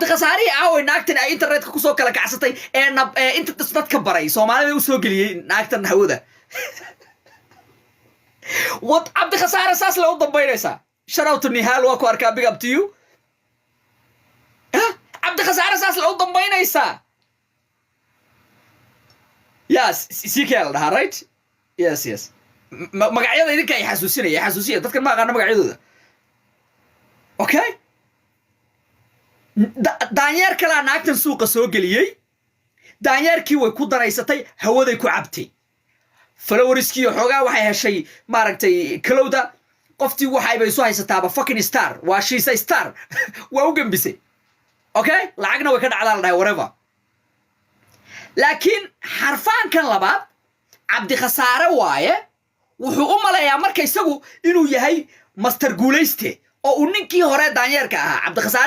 عبد خساري عاوي ناكتن اي انترنت كوسو كلا كعسطي انت تصدد كبري سومالي وسو غليي ناكتن هودا وات عبد خساري ساس لو دبينيسا شراوت النهال واكو اركا بيج اب تو يو عبد خساري ساس لو دبينيسا يس سيكيل ده رايت يس magacyada idinka ay xasuusinaya dadkan ma aqaan magacyadooda okay daanyeer kala naagtan suuqa soo galiyay daanyeerkii way ku daraysatay hawaday ku cabtay flowriski xoogaa waxay heshay maaragtay kalowda qoftii waxay bay soo haysataaba fucking star waa shiisa star waa u gambisay okay lacagna way ka dhacdaa la dhahay whatever laakiin xarfaankan labaad cabdi khasaare waaye wuxuu u maleeyaa marka isagu inuu yahay master guulayste oo uu ninkii hore daanyeerka ahaa cabdi khasaare